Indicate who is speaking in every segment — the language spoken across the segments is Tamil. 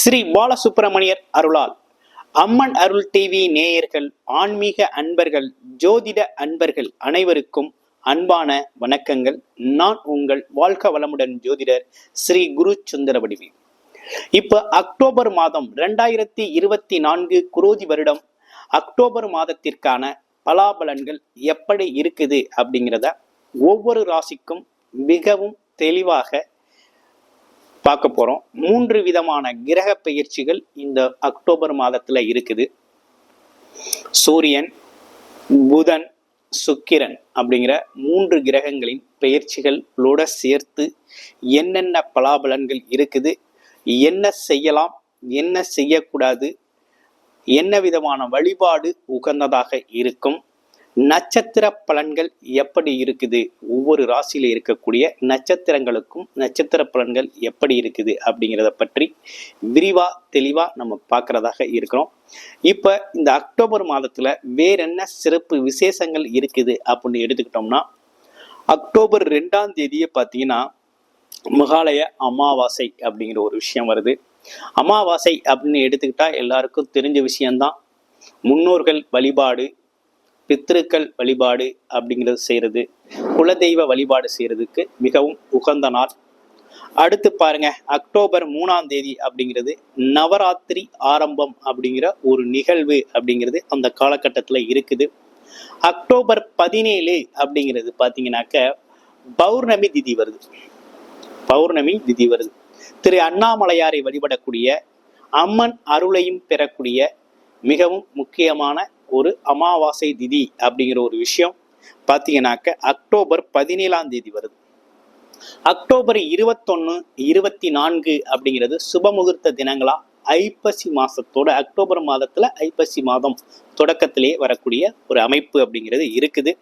Speaker 1: ஸ்ரீ பாலசுப்பிரமணியர் அருளால் அம்மன் அருள் டிவி நேயர்கள், ஆன்மீக அன்பர்கள், ஜோதிட அன்பர்கள் அனைவருக்கும் அன்பான வணக்கங்கள். நான் உங்கள் வாழ்க வளமுடன் ஜோதிடர் ஸ்ரீ குரு சுந்தரவடிவேல். இப்ப அக்டோபர் மாதம் 2024 குரோதி வருடம் அக்டோபர் மாதத்திற்கான பலாபலன்கள் எப்படி இருக்குது அப்படிங்கிறத ஒவ்வொரு ராசிக்கும் மிகவும் தெளிவாக பார்க்க போறோம். 3 விதமான கிரக பெயர்ச்சிகள் இந்த அக்டோபர் மாதத்துல இருக்குது. சூரியன், புதன், சுக்கிரன் அப்படிங்கிற 3 கிரகங்களின் பெயர்ச்சிகளோட சேர்த்து என்னென்ன பலாபலன்கள் இருக்குது, என்ன செய்யலாம், என்ன செய்யக்கூடாது, என்ன விதமான வழிபாடு உகந்ததாக இருக்கும், நட்சத்திர பலன்கள் எப்படி இருக்குது, ஒவ்வொரு ராசியில இருக்கக்கூடிய நட்சத்திரங்களுக்கும் நட்சத்திர பலன்கள் எப்படி இருக்குது அப்படிங்கிறத பற்றி விரிவா தெளிவா நம்ம பார்க்கறதாக இருக்கிறோம். இப்ப இந்த அக்டோபர் மாதத்துல வேற என்ன சிறப்பு விசேஷங்கள் இருக்குது அப்படின்னு எடுத்துக்கிட்டோம்னா, அக்டோபர் 2ஆம் தேதியே பார்த்தீங்கன்னா மகாலய அமாவாசை அப்படிங்கிற ஒரு விஷயம் வருது. அமாவாசை அப்படின்னு எடுத்துக்கிட்டா எல்லாருக்கும் தெரிஞ்ச விஷயம்தான். முன்னோர்கள் வழிபாடு, பித்திருக்கள் வழிபாடு அப்படிங்கிறது செய்யறது, குலதெய்வ வழிபாடு செய்யறதுக்கு மிகவும் உகந்த நாள். அடுத்து பாருங்க, அக்டோபர் 3ஆம் தேதி அப்படிங்கிறது நவராத்திரி ஆரம்பம் அப்படிங்கிற ஒரு நிகழ்வு அப்படிங்கிறது அந்த காலகட்டத்தில் இருக்குது. அக்டோபர் 17 அப்படிங்கிறது பார்த்தீங்கன்னாக்க பௌர்ணமி திதி வருது. பௌர்ணமி திதி வருது. திரு அண்ணாமலையாரை வழிபடக்கூடிய, அம்மன் அருளையும் பெறக்கூடிய மிகவும் முக்கியமான ஒரு அமாவாசை திதி அப்படிங்கிற ஒரு விஷயம் பார்த்தீங்கன்னாக்க அக்டோபர் 17ஆம் தேதி வருது. அக்டோபர் 21, 24 அப்படிங்கிறது சுபமுகூர்த்த தினங்களா ஐப்பசி மாசத்தோட, அக்டோபர் மாதத்துல ஐப்பசி மாதம் தொடக்கத்திலே வரக்கூடிய ஒரு அமைப்பு அப்படிங்கிறது இருக்குது.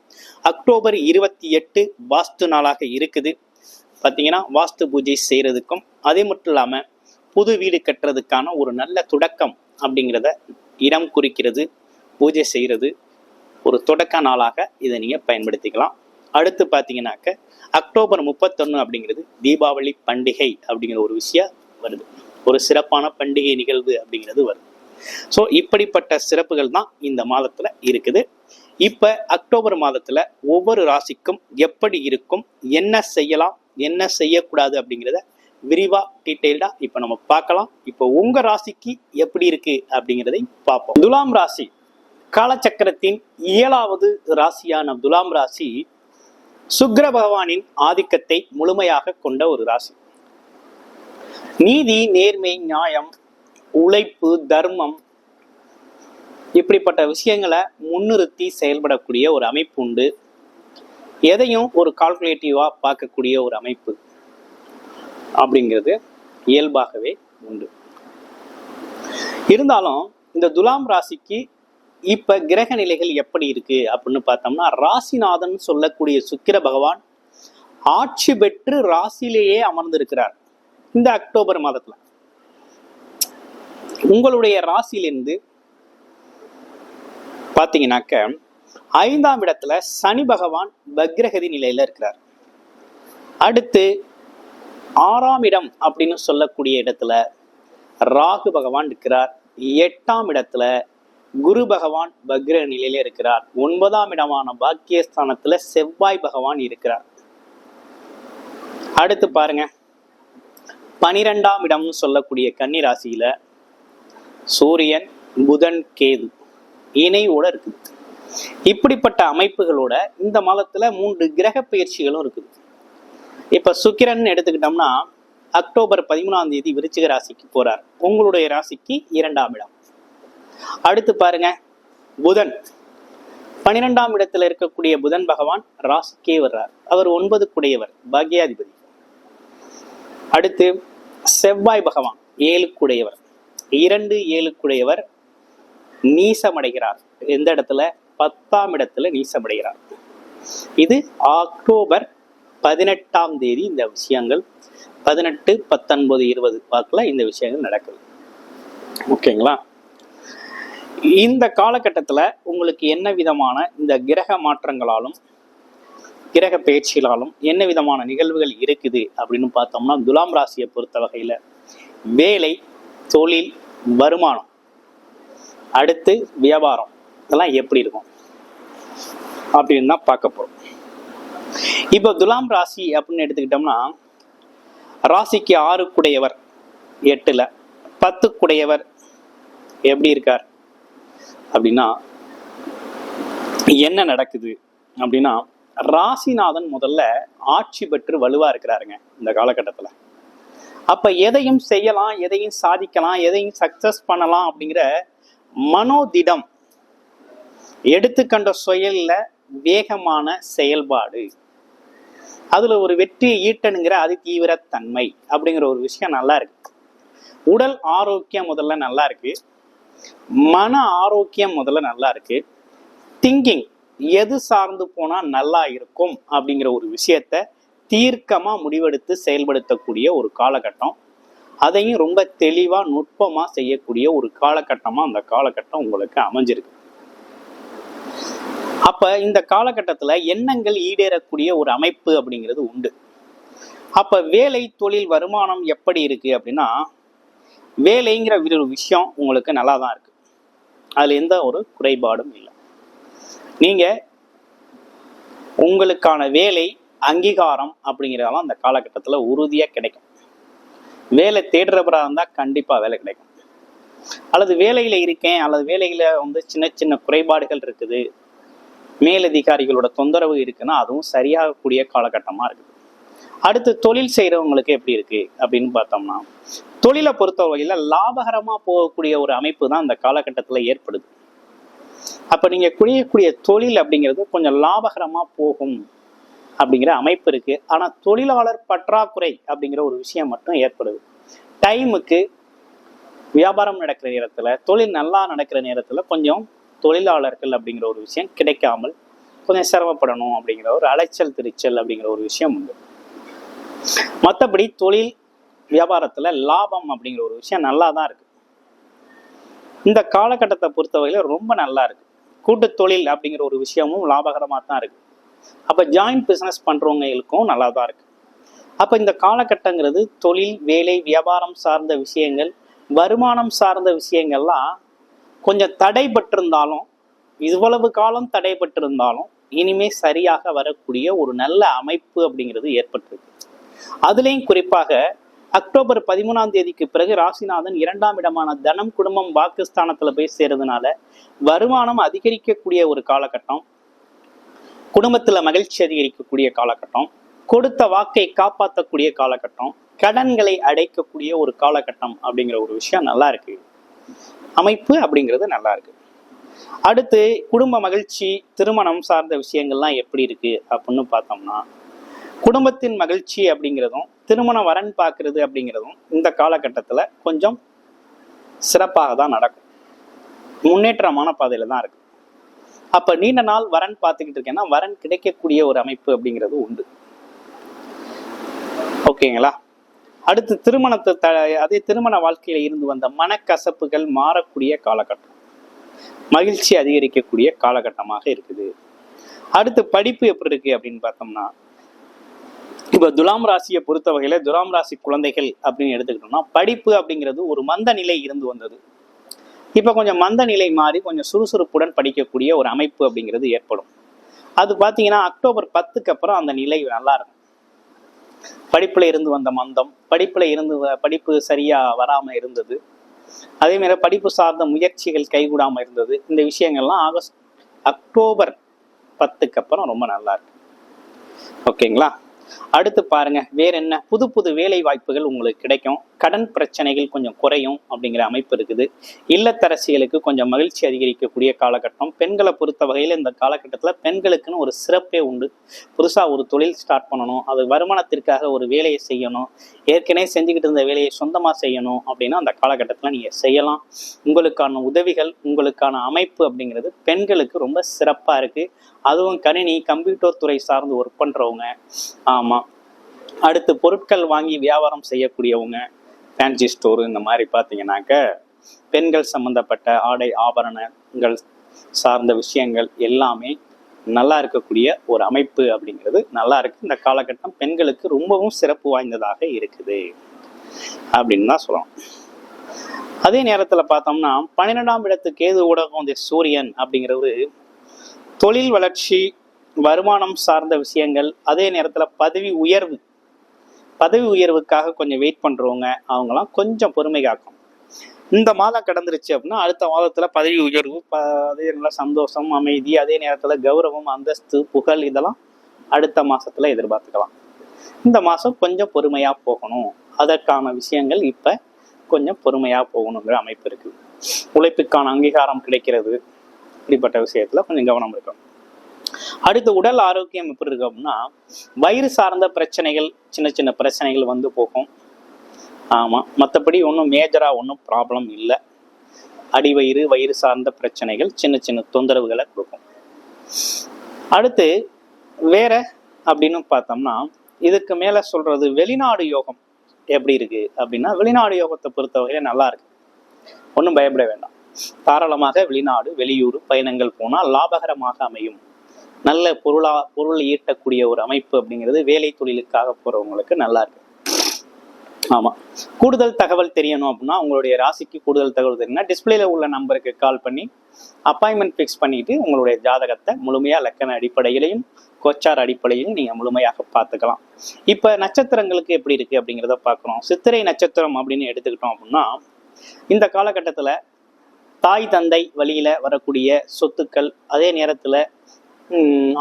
Speaker 1: அக்டோபர் 28 வாஸ்து நாளாக இருக்குது. பார்த்தீங்கன்னா வாஸ்து பூஜை செய்யறதுக்கும், அதே மட்டும் இல்லாம புது வீடு கட்டுறதுக்கான ஒரு நல்ல தொடக்கம் அப்படிங்கிறத இடம் குறிக்கிறது. பூஜை செய்கிறது ஒரு தொடக்க நாளாக இதை நீங்க பயன்படுத்திக்கலாம். அடுத்து பார்த்தீங்கன்னாக்க அக்டோபர் 31 அப்படிங்கிறது தீபாவளி பண்டிகை அப்படிங்கிற ஒரு விஷயம் வருது. ஒரு சிறப்பான பண்டிகை நிகழ்வு அப்படிங்கிறது வருது. ஸோ இப்படிப்பட்ட சிறப்புகள் தான் இந்த மாதத்துல இருக்குது. இப்ப அக்டோபர் மாதத்துல ஒவ்வொரு ராசிக்கும் எப்படி இருக்கும், என்ன செய்யலாம், என்ன செய்யக்கூடாது அப்படிங்கிறத விரிவா டீட்டெயில்டா இப்ப நம்ம பார்க்கலாம். இப்போ உங்க ராசிக்கு எப்படி இருக்கு அப்படிங்கிறதை பார்ப்போம். துலாம் ராசி காலச்சக்கரத்தின் 7வது ராசியான துலாம் ராசி சுக்கிர பகவானின் ஆதிக்கத்தை முழுமையாக கொண்ட ஒரு ராசி. நீதி, நேர்மை, நியாயம், உழைப்பு, தர்மம் இப்படிப்பட்ட விஷயங்களை முன்னிறுத்தி செயல்படக்கூடிய ஒரு அமைப்பு உண்டு. எதையும் ஒரு கால்குலேட்டிவா பார்க்கக்கூடிய ஒரு அமைப்பு அப்படிங்கிறது இயல்பாகவே உண்டு. இருந்தாலும் இந்த துலாம் ராசிக்கு இப்ப கிரக நிலைகள் எப்படி இருக்கு அப்படின்னு பார்த்தோம்னா, ராசிநாதன் சொல்லக்கூடிய சுக்கிர பகவான் ஆட்சி பெற்று ராசியிலேயே அமர்ந்திருக்கிறார். இந்த அக்டோபர் மாதத்துல உங்களுடைய ராசியிலிருந்து பாத்தீங்கன்னாக்க 5ஆம் இடத்துல சனி பகவான் வக்ரகதி நிலையில இருக்கிறார். அடுத்து 6ஆம் இடம் அப்படின்னு சொல்லக்கூடிய இடத்துல ராகு பகவான் இருக்கிறார். 8ஆம் இடத்துல குரு பகவான் வக்ர நிலையில இருக்கிறார். 9ஆம் இடமான பாக்கியஸ்தானத்துல செவ்வாய் பகவான் இருக்கிறார். அடுத்து பாருங்க, 12ஆம் இடம்னு சொல்லக்கூடிய கன்னி ராசியில சூரியன், புதன், கேது இணையோட இருக்குது. இப்படிப்பட்ட அமைப்புகளோட இந்த மாதத்துல 3 கிரக பயிற்சிகளும் இருக்குது. இப்ப சுக்கிரன் எடுத்துக்கிட்டோம்னா அக்டோபர் 13ஆம் தேதி விருச்சிக ராசிக்கு போறார். உங்களுடைய ராசிக்கு 2ஆம் இடம். அடுத்து பாருங்க, புதன் 12ஆம் இடத்துல இருக்கக்கூடிய புதன் பகவான் ராசிக்கே வர்றார். அவர் 9 குடையவர், பாக்யாதிபதி. அடுத்து செவ்வாய் பகவான் 7 குடையவர், 2, 7 குடையவர் நீசமடைகிறார். எந்த இடத்துல? 10ஆம் இடத்துல நீசமடைகிறார். இது அக்டோபர் 18ஆம் தேதி இந்த விஷயங்கள் 18, 19, 20 வாக்குல இந்த விஷயங்கள் நடக்குது. ஓகேங்களா? இந்த காலகட்டத்துல உங்களுக்கு என்ன விதமான இந்த கிரக மாற்றங்களாலும் கிரக பயிற்சிகளாலும் என்ன விதமான நிகழ்வுகள் இருக்குது அப்படின்னு பார்த்தோம்னா, துலாம் ராசியை பொறுத்த வகையில வேலை, தொழில், வருமானம், அடுத்து வியாபாரம், இதெல்லாம் எப்படி இருக்கும் அப்படின்னு தான் பார்க்க போறோம். இப்போ துலாம் ராசி அப்படின்னு எடுத்துக்கிட்டோம்னா, ராசிக்கு 6 குடையவர் 8ல, 10 குடையவர் எப்படி இருக்கார் அப்படின்னா, என்ன நடக்குது அப்படின்னா, ராசிநாதன் முதல்ல ஆட்சி பெற்று வலுவா இருக்கிறாருங்க இந்த காலகட்டத்துல. அப்ப எதையும் செய்யலாம், எதையும் சாதிக்கலாம், எதையும் சக்சஸ் பண்ணலாம் அப்படிங்கிற மனோதிடம், எடுத்துக்கண்ட செயல்ல வேகமான செயல்பாடு, அதுல ஒரு வெற்றியை ஈட்டணுங்கிற அதி தீவிரத்தன்மை அப்படிங்கிற ஒரு விஷயம் நல்லா இருக்கு. உடல் ஆரோக்கியம் முதல்ல நல்லா இருக்கு, மன ஆரோக்கியம் முதல்ல நல்லா இருக்கு, திங்கிங் எது சார்ந்து போனா நல்லா இருக்கும் அப்படிங்கிற ஒரு விஷயத்த தீர்க்கமா முடிவெடுத்து செயல்படுத்தக்கூடிய ஒரு காலகட்டம், அதையும் ரொம்ப தெளிவா நுட்பமா செய்யக்கூடிய ஒரு காலகட்டமா அந்த காலகட்டம் உங்களுக்கு அமைஞ்சிருக்கு. அப்ப இந்த காலகட்டத்துல எண்ணங்கள் ஈடேறக்கூடிய ஒரு அமைப்பு அப்படிங்கிறது உண்டு. அப்ப வேலை, தொழில், வருமானம் எப்படி இருக்கு அப்படின்னா, வேலைங்கிற ஒரு விஷயம் உங்களுக்கு நல்லா தான் இருக்கு, அதுல எந்த ஒரு குறைபாடும் இல்லை. நீங்க உங்களுக்கான வேலை அங்கீகாரம் அப்படிங்கிறதெல்லாம் அந்த காலகட்டத்துல உறுதியா கிடைக்கும். வேலை தேடுறவரா இருந்தா கண்டிப்பா வேலை கிடைக்கும். அல்லது வேலையில இருக்கேன், அல்லது வேலையில சின்ன சின்ன குறைபாடுகள் இருக்குது, மேலதிகாரிகளோட தொந்தரவு இருக்குன்னா அதுவும் சரியாகக்கூடிய காலகட்டமா இருக்குது. அடுத்து தொழில் செய்யறவங்களுக்கு எப்படி இருக்கு அப்படின்னு பார்த்தோம்னா, தொழிலை பொறுத்தவரையில லாபகரமா போகக்கூடிய ஒரு அமைப்பு தான் இந்த காலகட்டத்துல ஏற்படுது. அப்ப நீங்க குடியக்கூடிய தொழில் அப்படிங்கிறது கொஞ்சம் லாபகரமா போகும் அப்படிங்கிற அமைப்பு இருக்கு. ஆனா தொழிலாளர் பற்றாக்குறை அப்படிங்கிற ஒரு விஷயம் மட்டும் ஏற்படுது. டைமுக்கு வியாபாரம் நடக்கிற நேரத்துல, தொழில் நல்லா நடக்கிற நேரத்துல கொஞ்சம் தொழிலாளர்கள் அப்படிங்கிற ஒரு விஷயம் கிடைக்காமல் கொஞ்சம் சிரமப்படணும் அப்படிங்கிற ஒரு அலைச்சல் திருச்சல் அப்படிங்கிற ஒரு விஷயம் உண்டு. மற்றபடி தொழில் வியாபாரத்துல லாபம் அப்படிங்கிற ஒரு விஷயம் நல்லா தான் இருக்கு. இந்த காலகட்டத்தை பொறுத்தவரையில ரொம்ப நல்லா இருக்கு. கூட்டு தொழில் அப்படிங்கிற ஒரு விஷயமும் லாபகரமா தான் இருக்கு. அப்ப ஜாயிண்ட் பிசினஸ் பண்றவங்களுக்கும் நல்லா தான் இருக்கு. அப்ப இந்த காலகட்டங்கிறது தொழில், வேலை, வியாபாரம் சார்ந்த விஷயங்கள், வருமானம் சார்ந்த விஷயங்கள்லாம் கொஞ்சம் தடைபட்டிருந்தாலும், இவ்வளவு காலம் தடைபட்டிருந்தாலும் இனிமே சரியாக வரக்கூடிய ஒரு நல்ல அமைப்பு அப்படிங்கிறது ஏற்பட்டிருக்கு. அதுலேயும் குறிப்பாக அக்டோபர் 13ஆம் தேதிக்கு பிறகு ராசிநாதன் 2ஆம் இடமான தனம், குடும்பம், வாக்குஸ்தானத்துல போய் சேர்றதுனால வருமானம் அதிகரிக்கக்கூடிய ஒரு காலகட்டம், குடும்பத்துல மகிழ்ச்சி அதிகரிக்கக்கூடிய காலகட்டம், கொடுத்த வாக்கை காப்பாற்றக்கூடிய காலகட்டம், கடன்களை அடைக்கக்கூடிய ஒரு காலகட்டம் அப்படிங்கிற ஒரு விஷயம் நல்லா இருக்கு. அமைப்பு அப்படிங்கிறது நல்லா இருக்கு. அடுத்து குடும்ப மகிழ்ச்சி, திருமணம் சார்ந்த விஷயங்கள்லாம் எப்படி இருக்கு அப்படின்னு பார்த்தோம்னா, குடும்பத்தின் மகிழ்ச்சி அப்படிங்கிறதும் திருமண வரன் பார்க்கறது அப்படிங்கிறதும் இந்த காலகட்டத்துல கொஞ்சம் சிறப்பாக தான் நடக்கும், முன்னேற்றமான பாதையில தான் இருக்கு. அப்ப நீண்ட நாள் வரன் பார்த்துக்கிட்டு இருக்கேன்னா வரன் கிடைக்கக்கூடிய ஒரு அமைப்பு அப்படிங்கிறது உண்டு. ஓகேங்களா? அடுத்து திருமணத்தை அதே திருமண வாழ்க்கையில இருந்து வந்த மனக்கசப்புகள் மாறக்கூடிய காலகட்டம், மகிழ்ச்சி அதிகரிக்கக்கூடிய காலகட்டமாக இருக்குது. அடுத்து படிப்பு எப்படி இருக்கு அப்படின்னு பார்த்தோம்னா, இப்ப துலாம் ராசியை பொறுத்த வகையில துலாம் ராசி குழந்தைகள் அப்படின்னு எடுத்துக்கிட்டோம்னா, படிப்பு அப்படிங்கிறது ஒரு மந்த நிலை இருந்து வந்தது. இப்ப கொஞ்சம் மந்த நிலை மாறி கொஞ்சம் சுறுசுறுப்புடன் படிக்கக்கூடிய ஒரு அமைப்பு அப்படிங்கிறது ஏற்படும். அது பாத்தீங்கன்னா அக்டோபர் 10க்கு அப்புறம் அந்த நிலை நல்லா இருக்கும். படிப்புல இருந்து வந்த மந்தம், படிப்பு சரியா வராம இருந்தது, அதே மாதிரி படிப்பு சார்ந்த முயற்சிகள் கைகூடாம இருந்தது, இந்த விஷயங்கள்லாம் அக்டோபர் 10க்கு அப்புறம் ரொம்ப நல்லா இருக்கு. ஓகேங்களா? அடுத்து பாருங்க, வேற என்ன புது புது வேலை வாய்ப்புகள் உங்களுக்கு கிடைக்கும், கடன் பிரச்சனைகள் கொஞ்சம் குறையும் அப்படிங்கிற அமைப்பு இருக்குது. இல்லத்தரசிகளுக்கு கொஞ்சம் மகிழ்ச்சி அதிகரிக்கக்கூடிய காலகட்டம். பெண்களை பொறுத்த வகையில இந்த காலகட்டத்துல பெண்களுக்குன்னு ஒரு சிறப்பே உண்டு. புதுசா ஒரு தொழில் ஸ்டார்ட் பண்ணணும், அது வருமானத்திற்காக ஒரு வேலையை செய்யணும், ஏற்கனவே செஞ்சுக்கிட்டு இருந்த வேலையை சொந்தமா செய்யணும் அப்படின்னா அந்த காலகட்டத்துல நீங்க செய்யலாம். உங்களுக்கான உதவிகள், உங்களுக்கான அமைப்பு அப்படிங்கிறது பெண்களுக்கு ரொம்ப சிறப்பா இருக்கு. அதுவும் கணினி, கம்ப்யூட்டர் துறை சார்ந்து ஒர்க் பண்றவங்க, ஆமா, அடுத்து பொருட்கள் வாங்கி வியாபாரம் செய்யக்கூடியவங்க, ஃபேன்சி ஸ்டோர், இந்த மாதிரி பார்த்தீங்கன்னாக்க பெண்கள் சம்பந்தப்பட்ட ஆடை ஆபரணங்கள் சார்ந்த விஷயங்கள் எல்லாமே நல்லா இருக்கக்கூடிய ஒரு அமைப்பு அப்படிங்கிறது நல்லா இருக்கு. இந்த காலகட்டம் பெண்களுக்கு ரொம்பவும் சிறப்பு வாய்ந்ததாக இருக்குது அப்படின்னு தான் சொல்லலாம். அதே நேரத்துல பார்த்தோம்னா 12ஆம் இடத்து கேது ஊடகம் இந்த சூரியன் அப்படிங்கிறது தொழில் வளர்ச்சி, வருமானம் சார்ந்த விஷயங்கள், அதே நேரத்துல பதவி உயர்வுக்காக கொஞ்சம் வெயிட் பண்றவங்க அவங்கலாம் கொஞ்சம் பொறுமை காக்கும். இந்த மாதம் கடந்துருச்சு அப்படின்னா அடுத்த மாதத்துல பதவி உயர்வு, அதே நேரம் சந்தோஷம், அமைதி, அதே நேரத்துல கௌரவம், அந்தஸ்து, புகழ் இதெல்லாம் அடுத்த மாசத்துல எதிர்பார்த்துக்கலாம். இந்த மாசம் கொஞ்சம் பொறுமையா போகணும், அதற்கான விஷயங்கள் இப்ப கொஞ்சம் பொறுமையா போகணுங்கிற அமைப்பு இருக்கு. உழைப்புக்கான அங்கீகாரம் கிடைக்கிறது, இப்படிப்பட்ட விஷயத்துல கொஞ்சம் கவனம் இருக்கணும். அடுத்து உடல் ஆரோக்கியம் எப்படி இருக்கு அப்படின்னா வயிறு சார்ந்த பிரச்சனைகள், சின்ன சின்ன பிரச்சனைகள் வந்து போகும். ஆமா, மற்றபடி ஒன்றும் மேஜரா ஒன்றும் ப்ராப்ளம் இல்லை. அடிவயிறு, வயிறு சார்ந்த பிரச்சனைகள் சின்ன சின்ன தொந்தரவுகளை கொடுக்கும். அடுத்து வேற அப்படின்னு பார்த்தோம்னா இதுக்கு மேல சொல்றது வெளிநாடு யோகம் எப்படி இருக்கு அப்படின்னா பொறுத்த யோகத்தை பொறுத்தவரையில நல்லா இருக்கு, ஒன்றும் பயப்பட வேண்டாம். தாராளமாக வெளிநாடு, வெளியூர் பயணங்கள் போனால் லாபகரமாக அமையும். நல்ல பொருள் ஈட்டக்கூடிய ஒரு அமைப்பு அப்படிங்கிறது வேலை தொழிலுக்காக போறவங்களுக்கு நல்லா இருக்கு. ஆமா, கூடுதல் தகவல் தெரியணும் அப்படின்னா உங்களுடைய ராசிக்கு கூடுதல் தகவல் தெரியும்னா டிஸ்பிளேல உள்ள நம்பருக்கு கால் பண்ணி அப்பாயின்மெண்ட் ஃபிக்ஸ் பண்ணிட்டு உங்களுடைய ஜாதகத்தை முழுமையா லக்கண அடிப்படையிலையும் கோச்சார் அடிப்படையிலும் நீங்க முழுமையாக பார்த்துக்கலாம். இப்ப நட்சத்திரங்களுக்கு எப்படி இருக்கு அப்படிங்கிறத பார்க்கணும். சித்திரை நட்சத்திரம் அப்படின்னு எடுத்துக்கிட்டோம் அப்படின்னா இந்த காலகட்டத்துல தாய் தந்தை வழியில வரக்கூடிய சொத்துக்கள், அதே நேரத்துல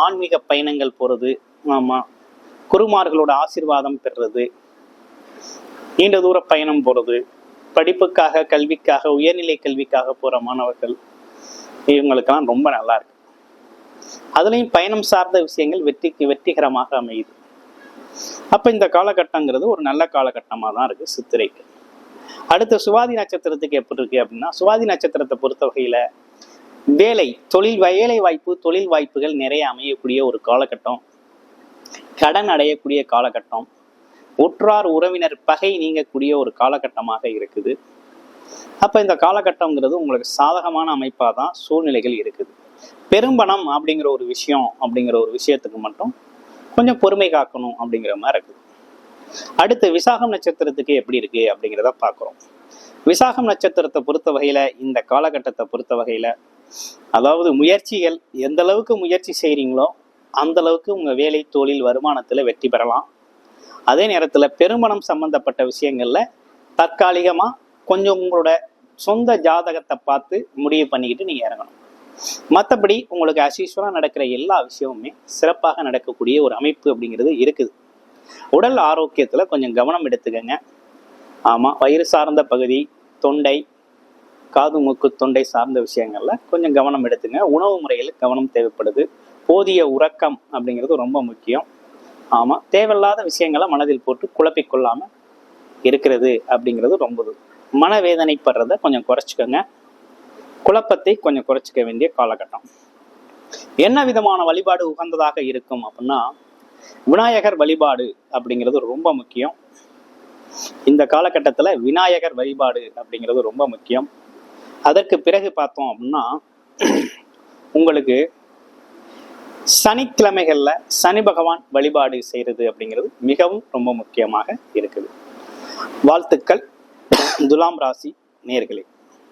Speaker 1: ஆன்மீக பயணங்கள் போறது, ஆமா குருமார்களோட ஆசீர்வாதம் பெறுறது, நீண்ட தூர பயணம் போறது, படிப்புக்காக கல்விக்காக உயர்நிலை கல்விக்காக போற மாணவர்கள் இவங்களுக்கெல்லாம் ரொம்ப நல்லா இருக்கு. அதுலயும் பயணம் சார்ந்த விஷயங்கள் வெற்றிகரமாக அமையுது. அப்ப இந்த காலகட்டங்கிறது ஒரு நல்ல காலகட்டமா தான் இருக்கு சித்திரைக்கு. அடுத்து சுவாதி நட்சத்திரத்துக்கு எப்படி இருக்கு அப்படின்னா சுவாதி நட்சத்திரத்தை பொறுத்த வகையில வேலை வாய்ப்பு, தொழில் வாய்ப்புகள் நிறைய அமையக்கூடிய ஒரு காலகட்டம், கடன் அடையக்கூடிய காலகட்டம், உற்றார் உறவினர் பகை நீங்கக்கூடிய ஒரு காலகட்டமாக இருக்குது. அப்ப இந்த காலகட்டம்ங்கிறது உங்களுக்கு சாதகமான அமைப்பா தான் சூழ்நிலைகள் இருக்குது. பெரும்பணம் அப்படிங்கிற ஒரு விஷயத்துக்கு மட்டும் கொஞ்சம் பொறுமை காக்கணும் அப்படிங்கிற மாதிரி இருக்குது. அடுத்து விசாகம் நட்சத்திரத்துக்கு எப்படி இருக்கு அப்படிங்கிறத பார்க்குறோம். விசாகம் நட்சத்திரத்தை பொறுத்த வகையில இந்த காலகட்டத்தை பொறுத்த வகையில அதாவது முயற்சிகள் எந்த அளவுக்கு முயற்சி செய்றீங்களோ அந்த அளவுக்கு உங்க வேலை தொழில் வருமானத்துல வெற்றி பெறலாம். அதே நேரத்துல பெருமணம் சம்பந்தப்பட்ட விஷயங்கள்ல தற்காலிகமா கொஞ்சம் உங்களோட சொந்த ஜாதகத்தை பார்த்து முடிவு பண்ணிக்கிட்டு நீங்க இறங்கணும். மற்றபடி உங்களுக்கு அசீஸ்வரா நடக்கிற எல்லா விஷயமுமே சிறப்பாக நடக்கக்கூடிய ஒரு அமைப்பு அப்படிங்கிறது இருக்குது. உடல் ஆரோக்கியத்துல கொஞ்சம் கவனம் எடுத்துக்கங்க. ஆமா, வயிறு சார்ந்த பகுதி, தொண்டை, காது மூக்கு தொண்டை சார்ந்த விஷயங்கள்ல கொஞ்சம் கவனம் எடுத்துங்க. உணவு முறையில் கவனம் தேவைப்படுது. போதிய உறக்கம் அப்படிங்கிறது ரொம்ப முக்கியம். ஆமா, தேவையில்லாத விஷயங்களை மனதில் போட்டு குழப்பிக்கொள்ளாம இருக்கிறது அப்படிங்கிறது ரொம்ப மனவேதனைப்படுறத கொஞ்சம் குறைச்சிக்கோங்க. குழப்பத்தை கொஞ்சம் குறைச்சிக்க வேண்டிய காலகட்டம். என்ன விதமான வழிபாடு உகந்ததாக இருக்கும் அப்படின்னா விநாயகர் வழிபாடு அப்படிங்கிறது ரொம்ப முக்கியம். இந்த காலகட்டத்துல விநாயகர் வழிபாடு அப்படிங்கிறது ரொம்ப முக்கியம். அதற்கு பிறகு பார்த்தோம் அப்படின்னா உங்களுக்கு சனிக்கிழமைகள்ல சனி பகவான் வழிபாடு செய்யறது அப்படிங்கிறது மிகவும் ரொம்ப முக்கியமாக இருக்குது. வாழ்த்துக்கள் துலாம் ராசி நேயர்களே.